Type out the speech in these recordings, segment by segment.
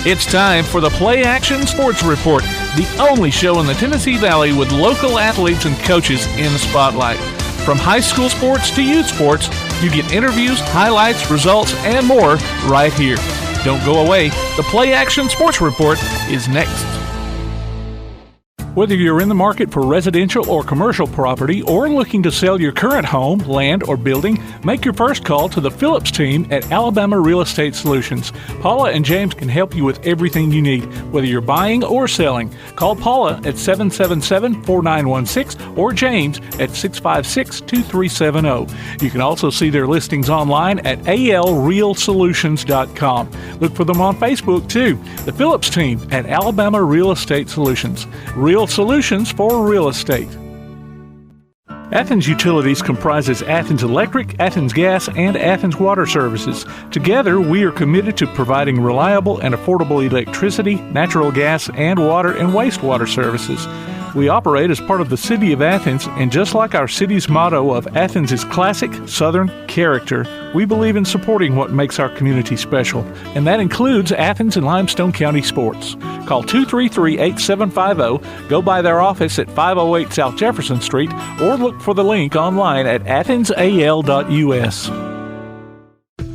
It's time for the PlayAction Sports Report, the only show in the Tennessee Valley with local athletes and coaches in the spotlight. From high school sports to youth sports, you get interviews, highlights, results, and more right here. Don't go away. The PlayAction Sports Report is next. Whether you're in the market for residential or commercial property or looking to sell your current home, land, or building, make your first call to the Phillips team at Alabama Real Estate Solutions. Paula and James can help you with everything you need, whether you're buying or selling. Call Paula at 777-4916 or James at 656-2370. You can also see their listings online at alrealsolutions.com. Look for them on Facebook, too. The Phillips team at Alabama Real Estate Solutions. Real solutions for real estate. Athens Utilities comprises Athens Electric, Athens Gas, and Athens Water Services. Together, we are committed to providing reliable and affordable electricity, natural gas, and water and wastewater services. We operate as part of the City of Athens, and just like our city's motto of Athens is classic Southern character, we believe in supporting what makes our community special, and that includes Athens and Limestone County sports. Call 233-8750, go by their office at 508 South Jefferson Street, or look for the link online at athensal.us.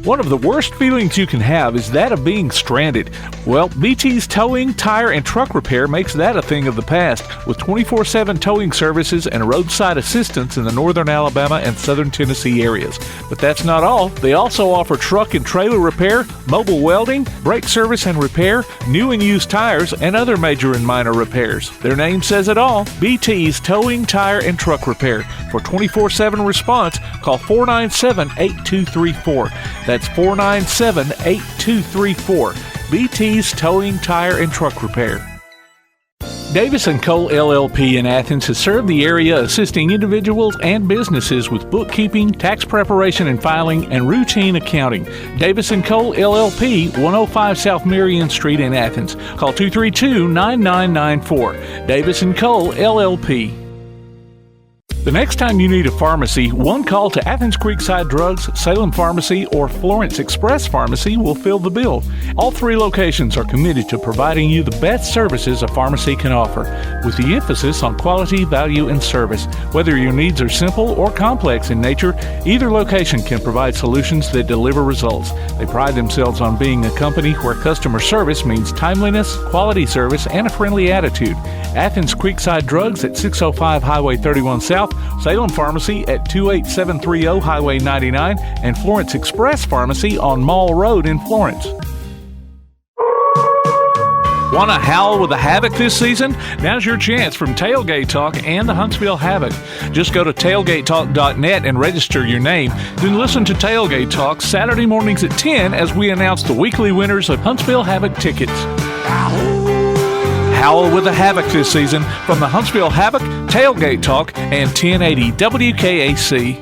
One of the worst feelings you can have is that of being stranded. Well, BT's Towing, Tire, and Truck Repair makes that a thing of the past, with 24/7 towing services and roadside assistance in the northern Alabama and southern Tennessee areas. But that's not all. They also offer truck and trailer repair, mobile welding, brake service and repair, new and used tires, and other major and minor repairs. Their name says it all, BT's Towing, Tire, and Truck Repair. For 24/7 response, call 497-8234. That's 497-8234. BT's Towing, Tire, and Truck Repair. Davis & Cole LLP in Athens has served the area assisting individuals and businesses with bookkeeping, tax preparation and filing, and routine accounting. Davis & Cole LLP, 105 South Marion Street in Athens. Call 232-9994. Davis & Cole LLP. The next time you need a pharmacy, one call to Athens Creekside Drugs, Salem Pharmacy, or Florence Express Pharmacy will fill the bill. All three locations are committed to providing you the best services a pharmacy can offer, with the emphasis on quality, value, and service. Whether your needs are simple or complex in nature, either location can provide solutions that deliver results. They pride themselves on being a company where customer service means timeliness, quality service, and a friendly attitude. Athens Creekside Drugs at 605 Highway 31 South, Salem Pharmacy at 28730 Highway 99, and Florence Express Pharmacy on Mall Road in Florence. Want to howl with the Havoc this season? Now's your chance from Tailgate Talk and the Huntsville Havoc. Just go to tailgatetalk.net and register your name. Then listen to Tailgate Talk Saturday mornings at 10 as we announce the weekly winners of Huntsville Havoc tickets. Howl with the Havoc this season from the Huntsville Havoc, Tailgate Talk, and 1080 WKAC.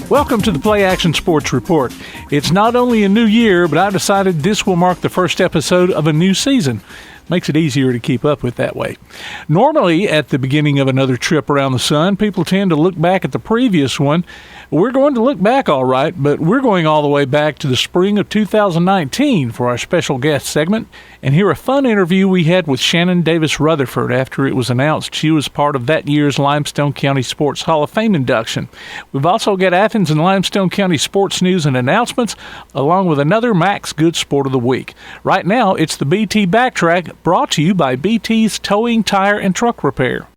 Welcome to the PlayAction Sports Report. It's not only a new year, but I've decided this will mark the first episode of a new season. Makes it easier to keep up with that way. Normally, at the beginning of another trip around the sun, people tend to look back at the previous one. We're going to look back all right, but we're going all the way back to the spring of 2019 for our special guest segment, and hear a fun interview we had with Shannon Davis Rutherford after it was announced she was part of that year's Limestone County Sports Hall of Fame induction. We've also got Athens and Limestone County sports news and announcements, along with another Max Good Sport of the Week. Right now, it's the BT Backtrack, brought to you by BT's Towing, Tire, and Truck Repair.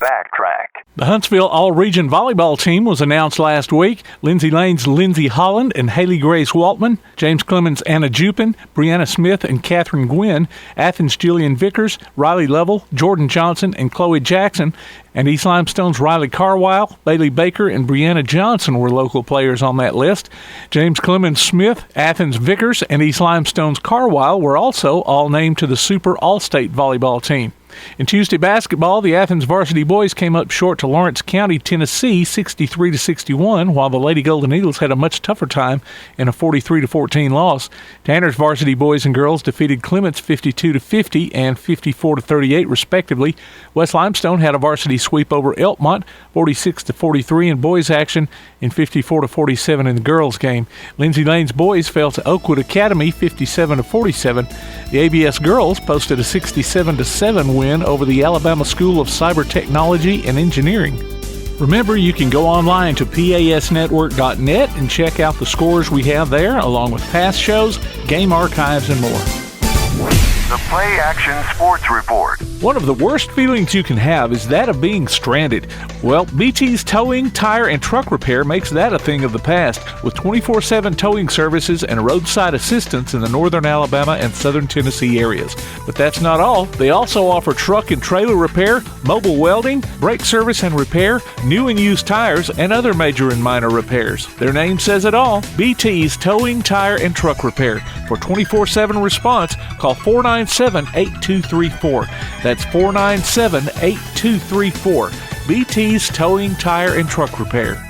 Backtrack. The Huntsville All-Region Volleyball team was announced last week. Lindsay Lane's Lindsay Holland and Haley Grace Waltman, James Clemens' Anna Jupin, Brianna Smith and Catherine Gwynn, Athens' Jillian Vickers, Riley Lovell, Jordan Johnson, and Chloe Jackson, and East Limestone's Riley Carwile, Bailey Baker, and Brianna Johnson were local players on that list. James Clemens Smith, Athens Vickers, and East Limestone's Carwile were also all named to the Super All-State Volleyball team. In Tuesday basketball, the Athens varsity boys came up short to Lawrence County, Tennessee, 63-61, while the Lady Golden Eagles had a much tougher time in a 43-14 loss. Tanner's varsity boys and girls defeated Clements 52-50 and 54-38, respectively. West Limestone had a varsity sweep over Elkmont, 46-43 in boys action and 54-47 in the girls game. Lindsay Lane's boys fell to Oakwood Academy, 57-47. The ABS girls posted a 67-7 win over the Alabama School of Cyber Technology and Engineering. Remember, you can go online to pasnetwork.net and check out the scores we have there, along with past shows, game archives, and more. The PlayAction Sports Report. One of the worst feelings you can have is that of being stranded. Well, BT's towing, tire, and truck repair makes that a thing of the past, with 24/7 towing services and roadside assistance in the northern Alabama and southern Tennessee areas. But that's not all. They also offer truck and trailer repair, mobile welding, brake service and repair, new and used tires, and other major and minor repairs. Their name says it all: BT's Towing, Tire, and Truck Repair. For 24/7 response, call 497-8234. That's 497-8234. BT's Towing, Tire, and Truck Repair.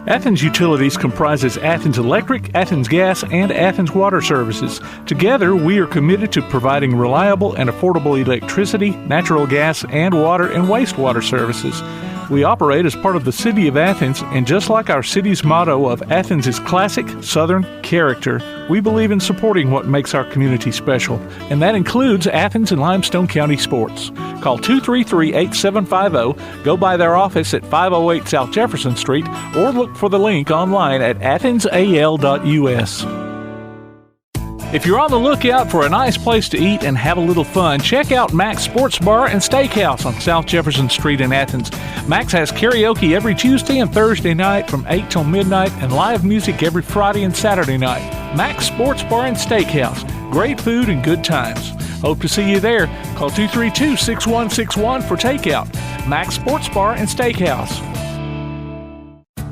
Athens Utilities comprises Athens Electric, Athens Gas, and Athens Water Services. Together, we are committed to providing reliable and affordable electricity, natural gas, and water and wastewater services. We operate as part of the City of Athens, and just like our city's motto of Athens is classic Southern character, we believe in supporting what makes our community special, and that includes Athens and Limestone County sports. Call 233-8750, go by their office at 508 South Jefferson Street, or look for the link online at athensal.us. If you're on the lookout for a nice place to eat and have a little fun, check out Mac's Sports Bar and Steakhouse on South Jefferson Street in Athens. Mac's has karaoke every Tuesday and Thursday night from 8 till midnight and live music every Friday and Saturday night. Mac's Sports Bar and Steakhouse. Great food and good times. Hope to see you there. Call 232-6161 for takeout. Mac's Sports Bar and Steakhouse.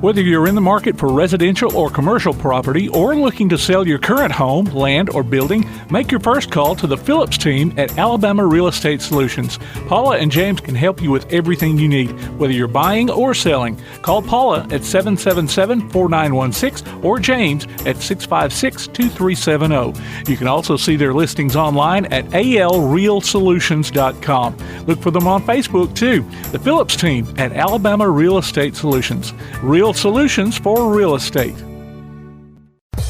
Whether you're in the market for residential or commercial property or looking to sell your current home, land, or building, make your first call to the Phillips team at Alabama Real Estate Solutions. Paula and James can help you with everything you need, whether you're buying or selling. Call Paula at 777-4916 or James at 656-2370. You can also see their listings online at alrealsolutions.com. Look for them on Facebook, too. The Phillips team at Alabama Real Estate Solutions. Real solutions for real estate.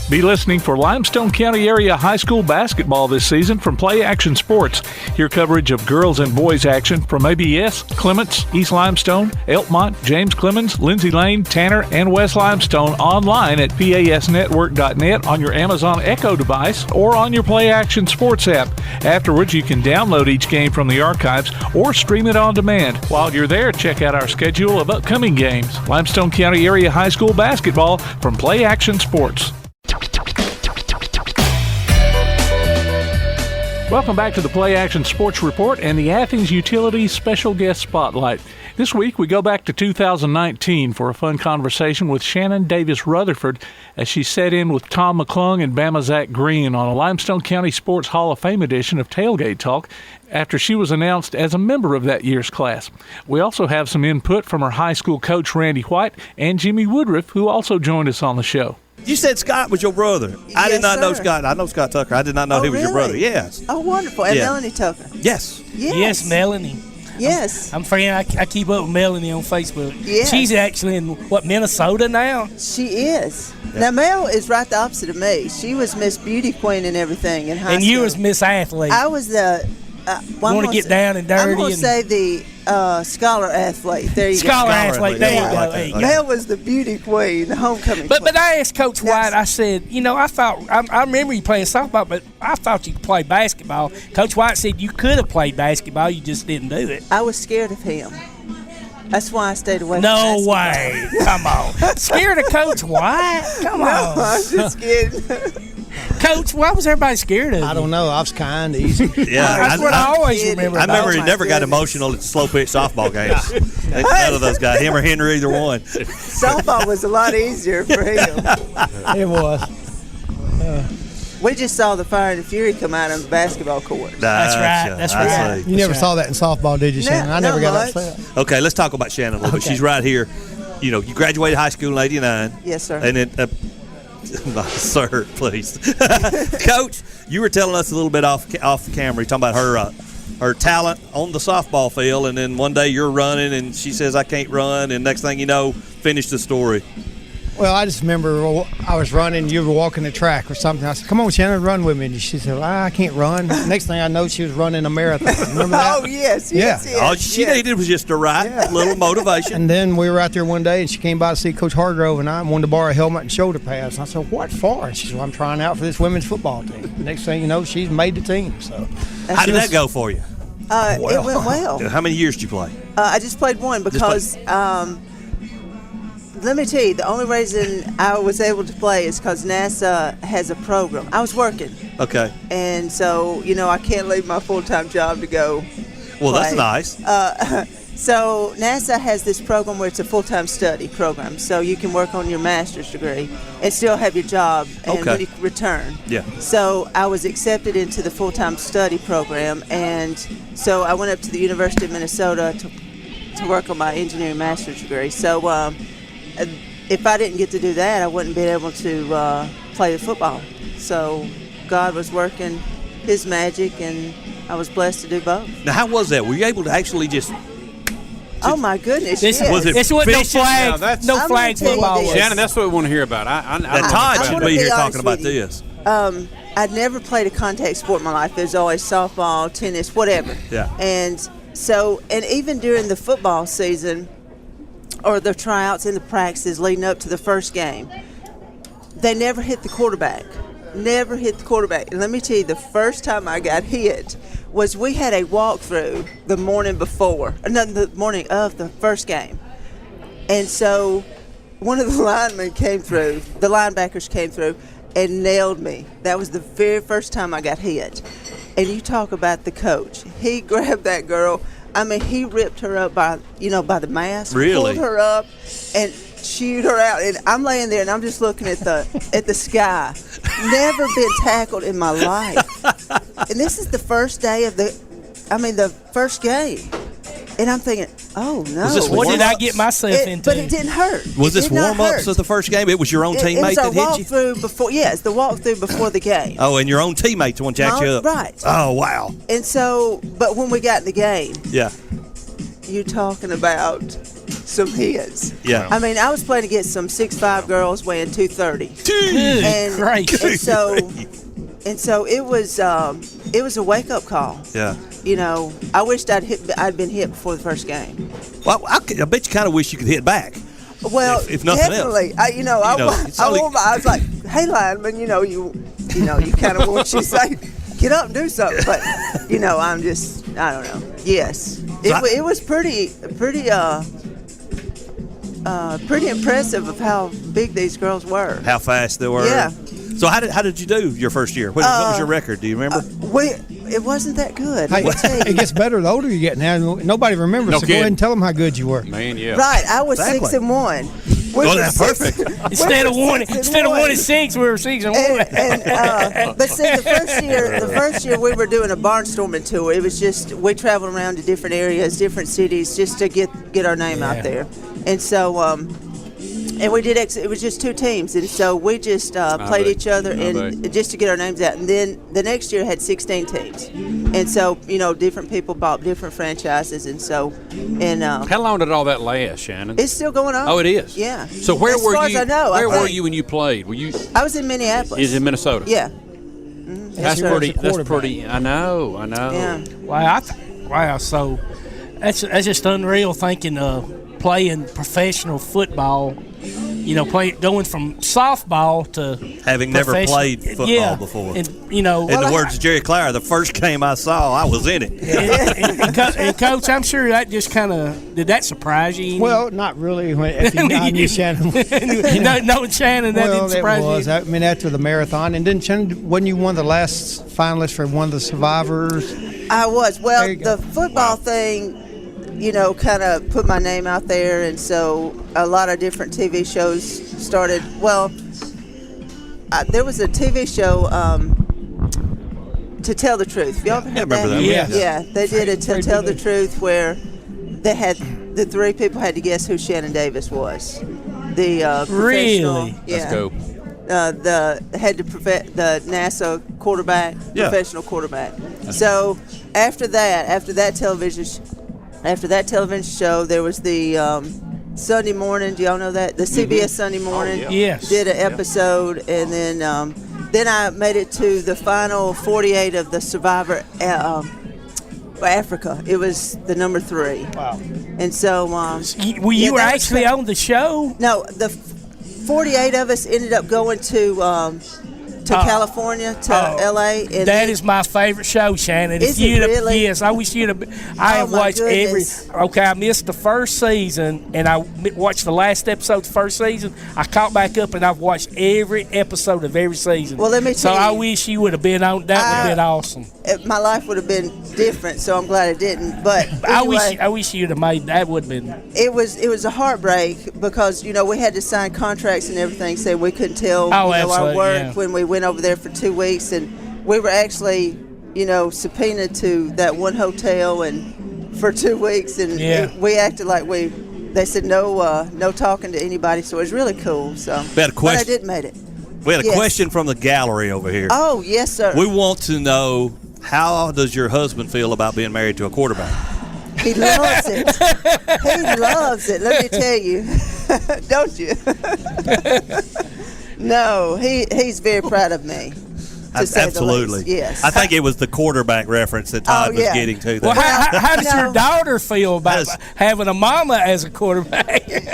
Be listening for Limestone County area high school basketball this season from PlayAction Sports. Hear coverage of girls and boys action from ABS, Clements, East Limestone, Elkmont, James Clemens, Lindsay Lane, Tanner, and West Limestone online at pasnetwork.net on your Amazon Echo device or on your PlayAction Sports app. Afterwards, you can download each game from the archives or stream it on demand. While you're there, check out our schedule of upcoming games. Limestone County area high school basketball from PlayAction Sports. Welcome back to the PlayAction Sports Report and the Athens Utilities Special Guest Spotlight. This week we go back to 2019 for a fun conversation with Shannon Davis Rutherford as she sat in with Tom McClung and Bama Zach Green on a Limestone County Sports Hall of Fame edition of Tailgate Talk after she was announced as a member of that year's class. We also have some input from her high school coach Randy White and Jimmy Woodruff, who also joined us on the show. You said Scott was your brother. I did not know Scott. I know Scott Tucker. I did not know he was your brother. Yes. Oh, wonderful. And Melanie Tucker. Yes. Yes, Melanie. Yes. I'm friend. I keep up with Melanie on Facebook. Yes. She's actually in, Minnesota now? She is. Yeah. Now, Mel is right the opposite of me. She was Miss Beauty Queen and everything in high school. And you was Miss Athlete. I was the... want to get down and dirty. I'm going to say the scholar athlete. There you go. Scholar athlete. There you go. Mel was the beauty queen, the homecoming queen. But I asked Coach White, I said, I remember you playing softball, but I thought you could play basketball. Coach White said you could have played basketball, you just didn't do it. I was scared of him. That's why I stayed away from basketball. No way. Come on. Scared of Coach White? Come on. No, I was just kidding. Coach, why was everybody scared of you? I don't know. I was kind, easy. Yeah, that's what I always remember. I remember he never got emotional at slow pitch softball games. None of those guys, him or Henry, either one. Softball was a lot easier for him. It was. We just saw the fire and the fury come out on the basketball court. That's right. That's I right. see. You never saw that in softball, did you, Shannon? I never got much. upset. Okay, let's talk about Shannon a little bit. She's right here. You know, you graduated high school in '89. Yes, sir. And then, sir, please, Coach, you were telling us a little bit off the camera. You're talking about her talent on the softball field, and then one day you're running, and she says, "I can't run," and next thing you know, finish the story. Well, I just remember I was running. You were walking the track or something. I said, "Come on, Shannon, run with me." And she said, "I can't run." Next thing I know, she was running a marathon. Remember that? Oh, yes. All she needed was just the right little motivation. And then we were out there one day, and she came by to see Coach Hargrove, and I wanted to borrow a helmet and shoulder pads. And I said, "What for?" And she said, "Well, I'm trying out for this women's football team." Next thing you know, she's made the team. So, How did that go for you? It went well. How many years did you play? I just played one because, let me tell you, the only reason I was able to play is because NASA has a program. I was working. Okay. And so, I can't leave my full-time job to go Well, play. that's nice. So NASA has this program where it's a full-time study program. So you can work on your master's degree and still have your job and when you return. Yeah. So I was accepted into the full-time study program, and so I went up to the University of Minnesota to work on my engineering master's degree. So if I didn't get to do that, I wouldn't be able to play the football. So God was working His magic, and I was blessed to do both. Now, how was that? Were you able to actually just? Oh my goodness! This yes. Was it This wasn't no fishing? flag. that's- No I'm flag gonna tell you football. this. Shannon, that's what we want to hear about. That Todd should wanna be be here honest talking about with you. this. I'd never played a contact sport in my life. There's always softball, tennis, whatever. Yeah. And so, and even during the football season, or the tryouts and the practices leading up to the first game, they never hit the quarterback. Never hit the quarterback. And let me tell you, the first time I got hit was we had a walkthrough the morning before, no, the morning of the first game. And so one of the linemen came through, the linebackers came through and nailed me. That was the very first time I got hit. And you talk about the coach. He grabbed that girl. I mean, he ripped her up by the mask. Really? Pulled her up and chewed her out. And I'm laying there and I'm just looking at the sky. Never been tackled in my life. And this is the first day of the first game. And I'm thinking, oh no. Was this What did I get myself into? But it didn't hurt. Was It this did not warm-ups hurt. of the first game? It was your own It teammate was our that hit you? walkthrough before. Yes, the walkthrough before the game. Oh, and your own teammates the one jacked you up. Right. Oh, wow. And so, but when we got in the game, Yeah. you talking about some hits. Yeah. I mean, I was playing against some 6'5" girls weighing 230. Good And, gracious. and so it was a wake up call. Yeah. I wished I'd been hit before the first game. Well, I bet you kind of wish you could hit back. Well, If nothing definitely. else. I was like, hey, lineman, you kind of want you to say, get up and do something. But, I'm just, I don't know. Yes. It was pretty impressive of how big these girls were. How fast they were. Yeah. So how did you do your first year? What was your record? Do you remember? It wasn't that good. Hey, Let me tell you. it gets better the older you get now. Nobody remembers, No so go ahead kidding. and tell them how good you were. Man, yeah. Right, I was Exactly. 6-1. We Oh, were that's six- perfect. Instead of we were one 6-1. and 6, we were 6 and 1. But see, the first year we were doing a barnstorming tour. It was just we traveled around to different areas, different cities, just to get our name out there. And so, and we did. It was just 2 teams, and so we just played each other, and just to get our names out. And then the next year had 16 teams, and so different people bought different franchises, and so How long did all that last, Shannon? it's still going on. Oh, it is. Yeah. So where as were far you? As I know, where I were think. you when you played? Were you? I was in Minneapolis. Is in Minnesota? Yeah. That's sir. pretty. As a That's quarterback. pretty. I know. Yeah. Wow, so that's just unreal thinking of playing professional football, going from softball to Having never professional- played football yeah, before. And, In the words of Jerry Clower, the first game I saw, I was in it. and Coach, I'm sure that just kind of, did that surprise you? Well, not really. If I knew Shannon. no, Shannon, that Well, didn't surprise it was. you. I mean, after the marathon, and then Shannon, wasn't you one of the last finalists for one of the survivors? I was. Well, There you go. the football thing, kind of put my name out there, and so a lot of different TV shows started. Well, there was a TV show, To Tell the Truth. Y'all ever heard remember that. Yeah, they did a To Tell the Truth where they had the three people had to guess who Shannon Davis was. The professional. Really? Yeah. Let's go. The NASA quarterback, professional quarterback. So after that television show, there was the Sunday morning. Do y'all know that the CBS Sunday morning? Yes. Did an episode, and then I made it to the final 48 of the Survivor Africa. It was the number 3. Wow. And so you were actually on the show? No, the 48 of us ended up going to California, to LA. And that is my favorite show, Shannon. Is it really? Yes, I wish you'd have. I have watched goodness. Okay, I missed the first season, and I watched the last episode of the first season. I caught back up, and I've watched every episode of every season. Well, let me tell you. So I wish you would have been on. That would have been awesome. My life would have been different, so I'm glad it didn't. But anyway, I wish you'd have made that. Would have been. It was a heartbreak because we had to sign contracts and everything, saying we couldn't tell our work when we went over there for 2 weeks, and we were actually subpoenaed to that one hotel and for 2 weeks, and we acted like they said no talking to anybody, so it was really cool. So We had a question. But I did made it. We had a question from the gallery over here. Oh yes, sir. We want to know, how does your husband feel about being married to a quarterback? He loves it. He loves it. Let me tell you, don't you? No, he's very proud of me. To say Absolutely. The least. Yes. I think it was the quarterbatt reference that Todd was getting to. Well, how does No. your daughter feel about having a mama as a quarterback? Now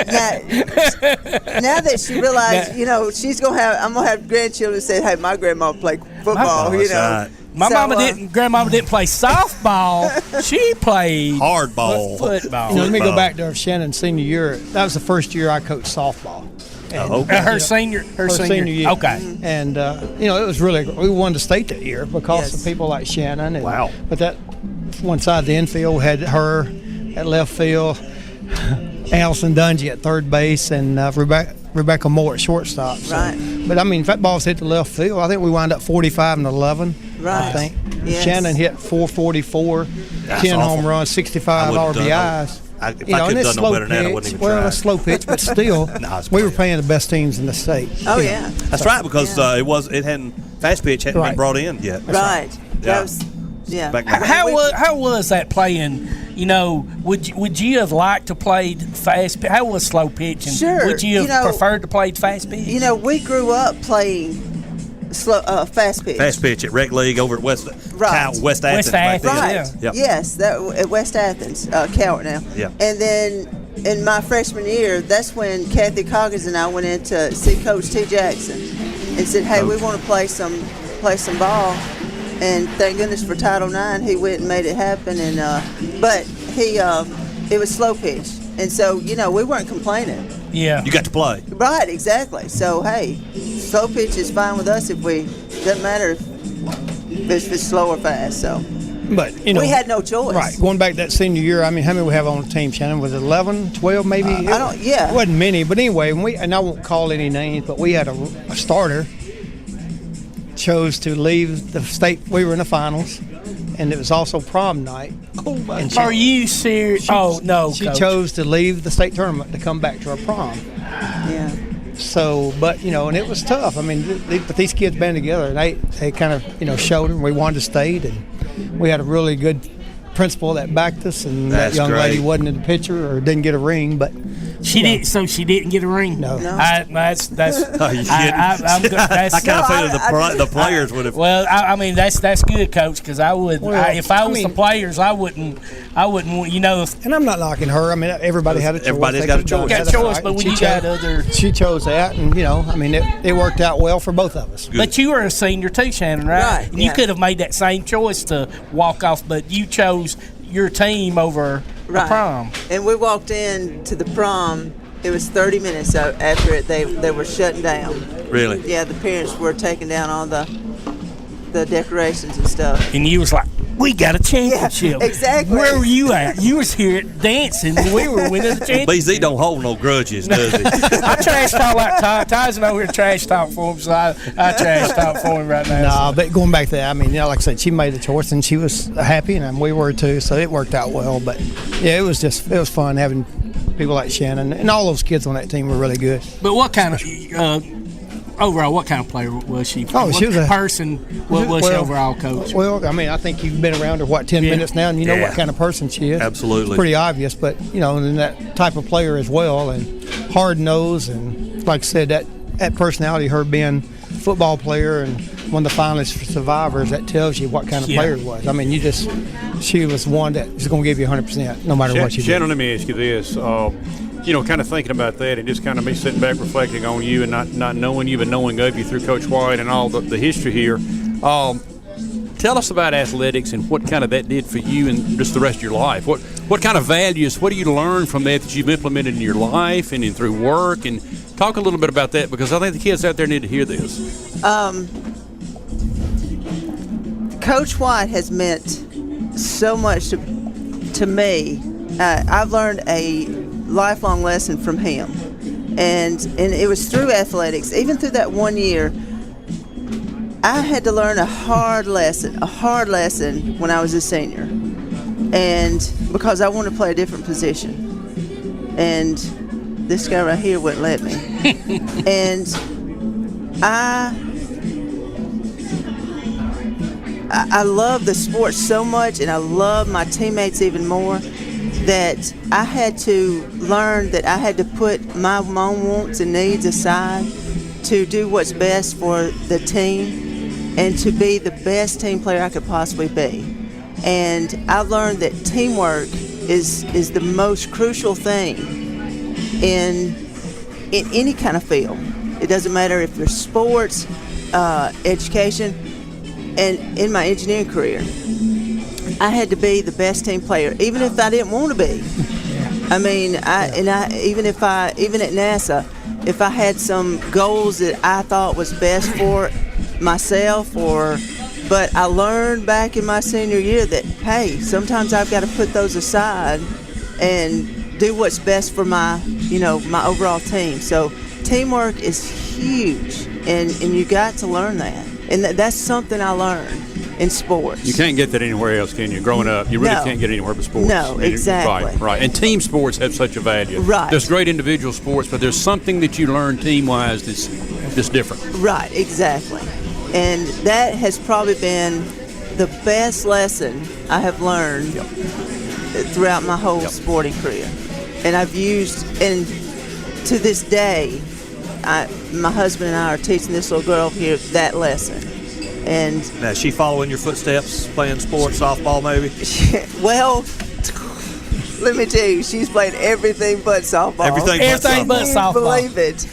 that she realized, she's I'm gonna have grandchildren say, "Hey, my grandma played football." Right. My grandmama didn't play softball. She played hardball, football. Let me go back to Shannon's senior year. That was the first year I coached softball. And, Her senior year. Okay. And it was really, we won the state that year because of people like Shannon. And, Wow. But that one side of the infield had her at left field, Allison Dungy at third base, and Rebecca Moore at shortstop. So. Right. But I mean, that balls hit the left field. I think we wound up 45-11. Right. I think. Yes. Shannon hit 444, That's 10 awful. home runs, 65 I would've RBIs. if I could have done no better than that, I wouldn't even try. Well, a slow pitch, but still, we were playing the best teams in the state. Oh yeah. That's right, because it hadn't fast pitch hadn't been brought in yet. Right. Yeah. Yeah. How was that playing? Would you have liked to play fast pitch? How was slow pitch? And Sure. Would you have preferred to play fast pitch? We grew up playing fast pitch. Fast pitch at Rec League over at West Right. West Athens. back then. Right. Yeah. Yep. Yes, at West Athens, Cowart now. Yeah. And then in my freshman year, that's when Kathy Coggins and I went in to see Coach T. Jackson and said, "Hey, we want to play some ball." And thank goodness for Title IX, he went and made it happen. And but it was slow pitch, and so we weren't complaining. Yeah. You got to play. Right, exactly. So hey, slow pitch is fine with us doesn't matter if it's slow or fast. So, But we had no choice. Right. Going back that senior year, I mean, how many we have on the team, Shannon? Was it 11, 12 maybe? Yeah. It wasn't many, but anyway, and I won't call any names, but we had a starter chose to leave the state. We were in the finals, and it was also prom night. Are you serious? No, She Coach. chose to leave the state tournament to come back to her prom. Yeah. So, but and it was tough. I mean, but these kids band together, and they kind of showed them. We wanted to stay, and we had a really good principal that backed us, and That's that young great. lady wasn't in the picture or didn't get a ring, but She didn't. So she didn't get a ring. No. That's. Oh, you kidding? I'm good. That's, I kind of figured the players would have. Well, I mean that's good, Coach. Because I would, if I was the mean- players, I wouldn't. and I'm not knocking her. I mean, everybody had a choice. Everybody's They got a could've done choice. it. Got a choice, Right. but when She you got chose- other. She chose that, and I mean, it worked out well for both of us. But you were a senior too, Shannon, right? Right, And you yeah. could have made that same choice to walk off, but you chose your team over the prom. And we walked in to the prom. It was 30 minutes after it. They were shutting down. Really? Yeah, the parents were taking down all the decorations and stuff. And you was like, we got a championship. Yeah, exactly. Where were you at? You was here dancing when we were winning the championship. BZ don't hold no grudges, does he? I trash talk like Ty's over here trash talk for him, so I trash talk for him right now. No, but going back to that, I mean, like I said, she made the choice and she was happy, and we were too, so it worked out well. But yeah, it was fun having people like Shannon, and all those kids on that team were really good. But what kind of overall, what kind of player was she? Oh, she was a person. What was she overall, Coach? Well, I mean, I think you've been around her 10 minutes now, and you know what kind of person she is. Absolutely, it's pretty obvious. But and that type of player as well, and hard nosed, and like I said, that personality, her being a football player and one of the finalists for Survivors, that tells you what kind of player it was. I mean, she was one that was going to give you 100% no matter what you did. Shannon, let me ask you this. Kind of thinking about that and just kind of me sitting back reflecting on you and not knowing you but knowing of you through Coach White and all the history here. Tell us about athletics and what kind of that did for you and just the rest of your life. What kind of values, what do you learn from that you've implemented in your life and through work? And talk a little bit about that, because I think the kids out there need to hear this. Coach White has meant so much to me. I've learned a lifelong lesson from him, and it was through athletics. Even through that 1 year, I had to learn a hard lesson when I was a senior, and because I wanted to play a different position, and this guy right here wouldn't let me. And I love the sport so much, and I love my teammates even more, that I had to learn that I had to put my own wants and needs aside to do what's best for the team and to be the best team player I could possibly be. And I learned that teamwork is the most crucial thing in any kind of field. It doesn't matter if you're sports, education, and in my engineering career, I had to be the best team player, even if I didn't want to be. I mean, even at NASA, if I had some goals that I thought was best for myself, but I learned back in my senior year that, hey, sometimes I've got to put those aside and do what's best for my overall team. So teamwork is huge, and you got to learn that. And that's something I learned in sports. You can't get that anywhere else, can you? Growing up, you really can't get anywhere but sports. No, exactly. Right. And team sports have such a value. Right. There's great individual sports, but there's something that you learn team-wise that's different. Right, exactly. And that has probably been the best lesson I have learned throughout my whole sporting career. And I've used, and to this day, my husband and I are teaching this little girl here that lesson. And now, is she following your footsteps, playing sports, softball maybe? Well, let me tell you, she's played everything but softball. Everything but softball. Believe it.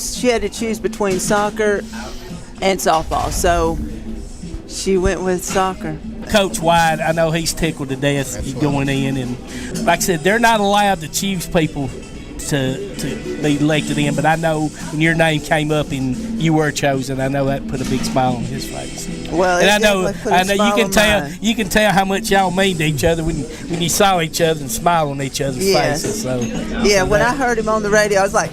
She had to choose between soccer and softball, so she went with soccer. Coach White, I know he's tickled to death going in, and like I said, they're not allowed to choose people to be elected in, but I know when your name came up and you were chosen, I know that put a big smile on his face. Well, and I know you can tell how much y'all mean to each other when you saw each other and smile on each other's faces. So when I heard him on the radio, I was like,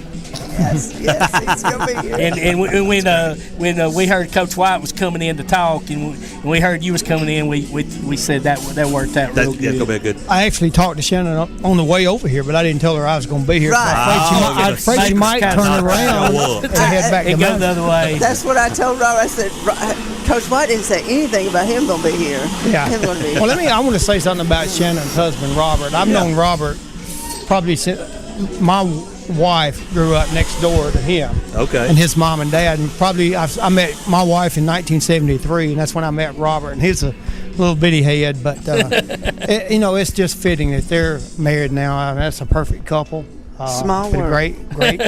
yes, he's gonna be here. And when we heard Coach White was coming in to talk, and when we heard you was coming in, we said that worked out real good. That's gonna be good. I actually talked to Shannon on the way over here, but I didn't tell her I was going to be here. Right. I'm afraid she might turn around and head back and go the other way. That's what I told Robert. I said, Coach White didn't say anything about him going to be here. Yeah. Him gonna be here. Well, I want to say something about Shannon's husband, Robert. I've known Robert probably since my wife grew up next door to him. Okay. And his mom and dad. And probably I met my wife in 1973, and that's when I met Robert. And he's a little bitty head, but it's just fitting that they're married now. I mean, that's a perfect couple. Small world. Great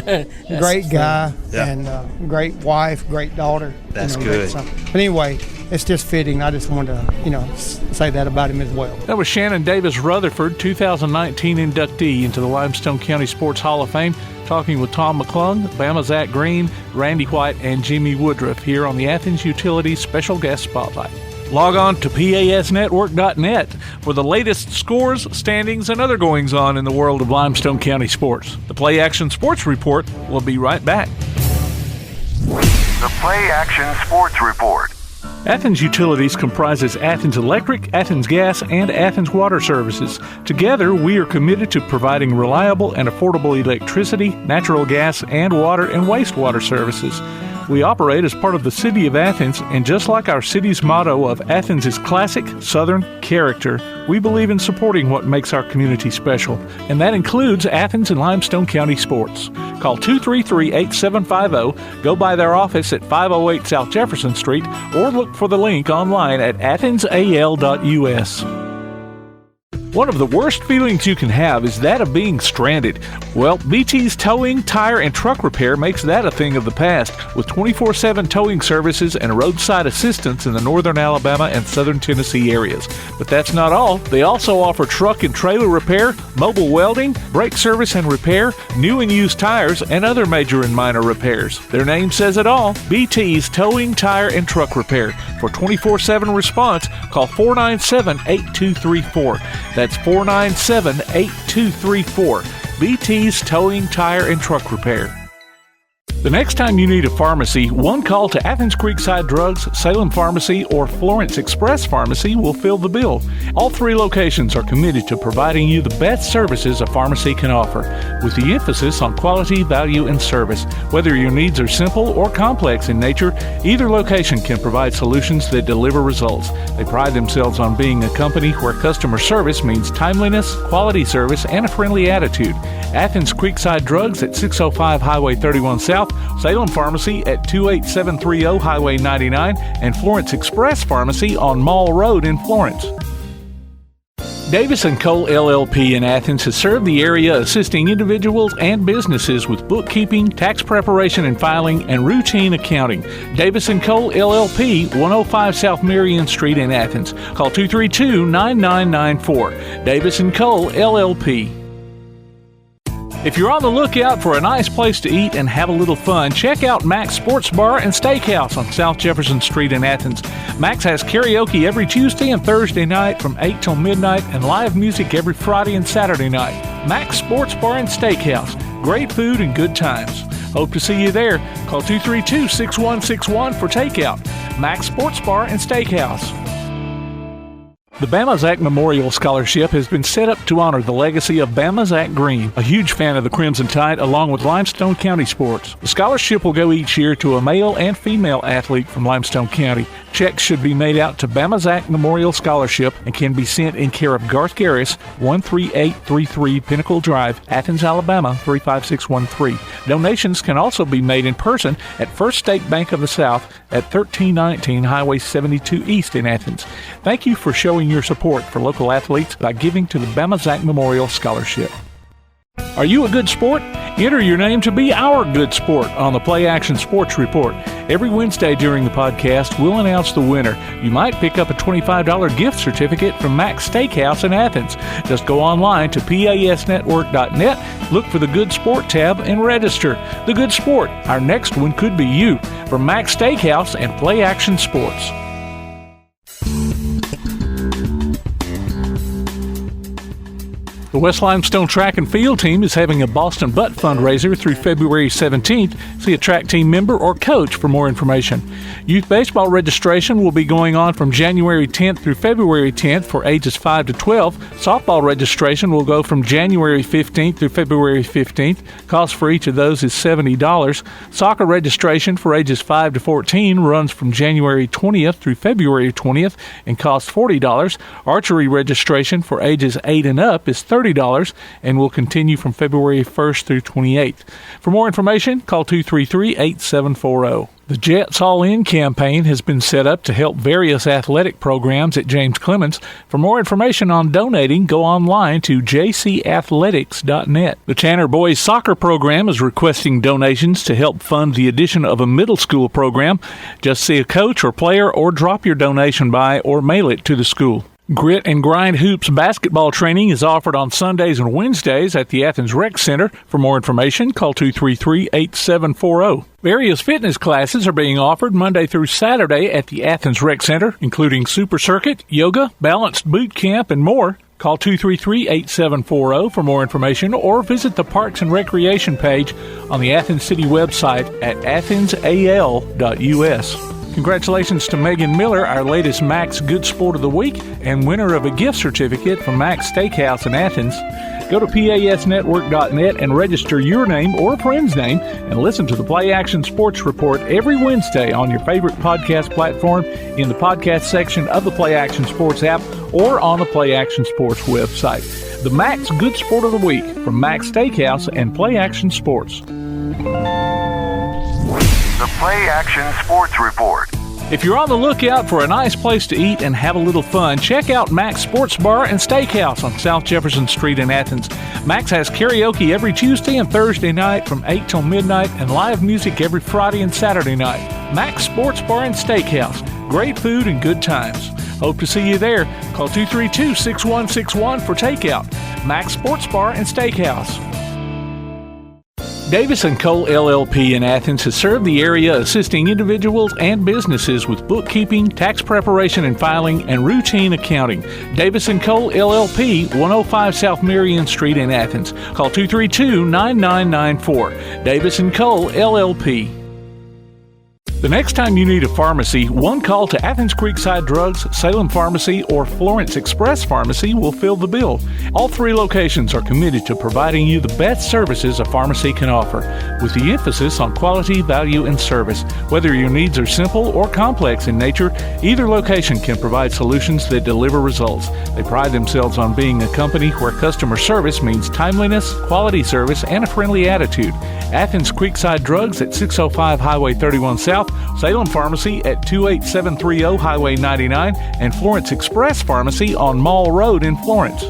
guy, and great wife, great daughter. That's good. But anyway, it's just fitting. I just wanted to, say that about him as well. That was Shannon Davis Rutherford, 2019 inductee into the Limestone County Sports Hall of Fame, talking with Tom McClung, Bama Zach Green, Randy White, and Jimmy Woodruff here on the Athens Utilities Special Guest Spotlight. Log on to PASnetwork.net for the latest scores, standings, and other goings-on in the world of Limestone County sports. The Play Action Sports Report will be right back. The Play Action Sports Report. Athens Utilities comprises Athens Electric, Athens Gas, and Athens Water Services. Together, we are committed to providing reliable and affordable electricity, natural gas, and water and wastewater services. We operate as part of the City of Athens, and just like our city's motto of Athens is classic Southern character, we believe in supporting what makes our community special, and that includes Athens and Limestone County sports. Call 233-8750, go by their office at 508 South Jefferson Street, or look for the link online at athensal.us. One of the worst feelings you can have is that of being stranded. Well, BT's Towing, Tire, and Truck Repair makes that a thing of the past, with 24/7 towing services and roadside assistance in the northern Alabama and southern Tennessee areas. But that's not all. They also offer truck and trailer repair, mobile welding, brake service and repair, new and used tires, and other major and minor repairs. Their name says it all, BT's Towing, Tire, and Truck Repair. For 24/7 response, call 497-8234. That's 497-8234. BT's Towing, Tire, and Truck Repair. The next time you need a pharmacy, one call to Athens Creekside Drugs, Salem Pharmacy, or Florence Express Pharmacy will fill the bill. All three locations are committed to providing you the best services a pharmacy can offer, with the emphasis on quality, value, and service. Whether your needs are simple or complex in nature, either location can provide solutions that deliver results. They pride themselves on being a company where customer service means timeliness, quality service, and a friendly attitude. Athens Creekside Drugs at 605 Highway 31 South, Salem Pharmacy at 28730 Highway 99, and Florence Express Pharmacy on Mall Road in Florence. Davis & Cole LLP in Athens has served the area assisting individuals and businesses with bookkeeping, tax preparation and filing, and routine accounting. Davis & Cole LLP, 105 South Marion Street in Athens. Call 232-9994. Davis & Cole LLP. If you're on the lookout for a nice place to eat and have a little fun, check out Mac's Sports Bar and Steakhouse on South Jefferson Street in Athens. Mac's has karaoke every Tuesday and Thursday night from 8 till midnight and live music every Friday and Saturday night. Mac's Sports Bar and Steakhouse. Great food and good times. Hope to see you there. Call 232-6161 for takeout. Mac's Sports Bar and Steakhouse. The Bama Zach Memorial Scholarship has been set up to honor the legacy of Bama Zach Green, a huge fan of the Crimson Tide, along with Limestone County sports. The scholarship will go each year to a male and female athlete from Limestone County. Checks should be made out to Bama Zach Memorial Scholarship and can be sent in care of Garth Garris, 13833 Pinnacle Drive, Athens, Alabama, 35613. Donations can also be made in person at First State Bank of the South at 1319 Highway 72 East in Athens. Thank you for showing your support for local athletes by giving to the Bama Zach Memorial Scholarship. Are you a good sport? Enter your name to be our good sport on the Play Action Sports Report. Every Wednesday during the podcast, we'll announce the winner. You might pick up a $25 gift certificate from Mac's Steakhouse in Athens. Just go online to PASnetwork.net, look for the Good Sport tab, and register. The Good Sport. Our next one could be you. From Mac's Steakhouse and Play Action Sports. The West Limestone Track and Field Team is having a Boston Butt fundraiser through February 17th. See a track team member or coach for more information. Youth baseball registration will be going on from January 10th through February 10th for ages 5 to 12. Softball registration will go from January 15th through February 15th. Cost for each of those is $70. Soccer registration for ages 5 to 14 runs from January 20th through February 20th and costs $40. Archery registration for ages 8 and up is $30 and will continue from February 1st through 28th. For more information, call 233-8740. The Jets All In campaign has been set up to help various athletic programs at James Clemens. For more information on donating, go online to jcathletics.net. The Tanner Boys Soccer Program is requesting donations to help fund the addition of a middle school program. Just see a coach or player or drop your donation by or mail it to the school. Grit and Grind Hoops basketball training is offered on Sundays and Wednesdays at the Athens Rec Center. For more information, call 233-8740. Various fitness classes are being offered Monday through Saturday at the Athens Rec Center, including Super Circuit, yoga, balanced boot camp, and more. Call 233-8740 for more information or visit the Parks and Recreation page on the Athens City website at athensal.us. Congratulations to Megan Miller, our latest Max Good Sport of the Week and winner of a gift certificate from Max Steakhouse in Athens. Go to pasnetwork.net and register your name or a friend's name and listen to the Play Action Sports Report every Wednesday on your favorite podcast platform, in the podcast section of the Play Action Sports app, or on the Play Action Sports website. The Max Good Sport of the Week from Max Steakhouse and Play Action Sports. The Play Action Sports Report. If you're on the lookout for a nice place to eat and have a little fun, check out Max Sports Bar and Steakhouse on South Jefferson Street in Athens. Max has karaoke every Tuesday and Thursday night from 8 till midnight and live music every Friday and Saturday night. Max Sports Bar and Steakhouse. Great food and good times. Hope to see you there. Call 232-6161 for takeout. Max Sports Bar and Steakhouse. Davis & Cole LLP in Athens has served the area assisting individuals and businesses with bookkeeping, tax preparation and filing, and routine accounting. Davis & Cole LLP, 105 South Marion Street in Athens. Call 232-9994. Davis & Cole LLP. The next time you need a pharmacy, one call to Athens Creekside Drugs, Salem Pharmacy, or Florence Express Pharmacy will fill the bill. All three locations are committed to providing you the best services a pharmacy can offer, with the emphasis on quality, value, and service. Whether your needs are simple or complex in nature, either location can provide solutions that deliver results. They pride themselves on being a company where customer service means timeliness, quality service, and a friendly attitude. Athens Creekside Drugs at 605 Highway 31 South, Salem Pharmacy at 28730 Highway 99, and Florence Express Pharmacy on Mall Road in Florence.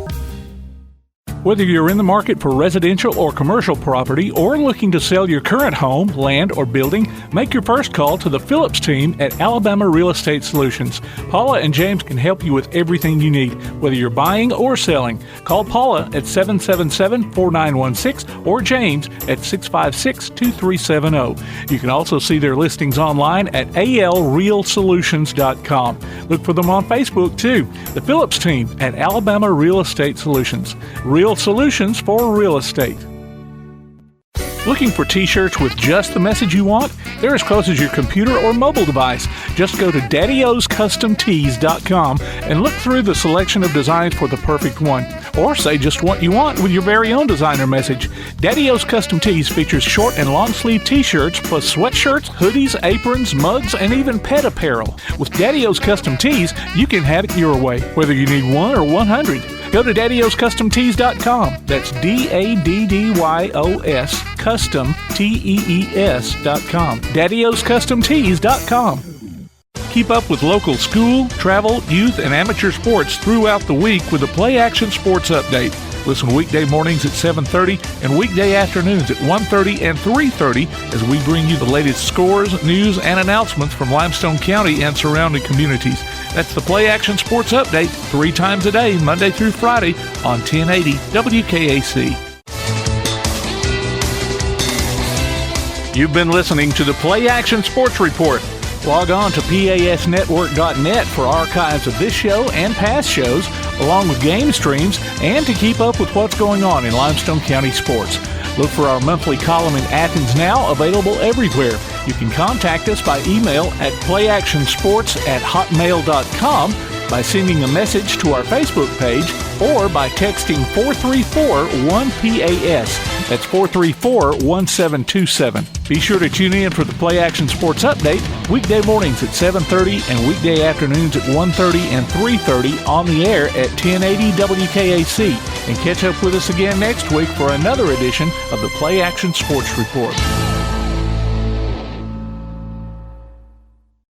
Whether you're in the market for residential or commercial property or looking to sell your current home, land, or building, make your first call to the Phillips team at Alabama Real Estate Solutions. Paula and James can help you with everything you need, whether you're buying or selling. Call Paula at 777-4916 or James at 656-2370. You can also see their listings online at alrealsolutions.com. Look for them on Facebook too. The Phillips team at Alabama Real Estate Solutions. Real solutions for real estate. Looking for t-shirts with just the message you want? They're as close as your computer or mobile device. Just go to daddyoscustomtees.com and look through the selection of designs for the perfect one. Or say just what you want with your very own designer message. Daddy O's Custom Tees features short and long sleeve t-shirts plus sweatshirts, hoodies, aprons, mugs, and even pet apparel. With Daddy O's Custom Tees, you can have it your way, whether you need 1 or 100. Go to daddyoscustomtees.com. That's DADDYOS Custom TEES.com. daddyoscustomtees.com. Keep up with local school, travel, youth, and amateur sports throughout the week with the Play Action Sports Update. Listen weekday mornings at 7:30 and weekday afternoons at 1:30 and 3:30 as we bring you the latest scores, news, and announcements from Limestone County and surrounding communities. That's the Play Action Sports Update 3 times a day, Monday through Friday on 1080 WKAC. You've been listening to the Play Action Sports Report. Log on to pasnetwork.net for archives of this show and past shows, along with game streams, and to keep up with what's going on in Limestone County sports. Look for our monthly column in Athens Now, available everywhere. You can contact us by email at playactionsports@hotmail.com, by sending a message to our Facebook page, or by texting 434-1PAS. That's 434-1727. Be sure to tune in for the Play Action Sports Update weekday mornings at 7:30 and weekday afternoons at 1:30 and 3:30 on the air at 1080 WKAC. And catch up with us again next week for another edition of the Play Action Sports Report.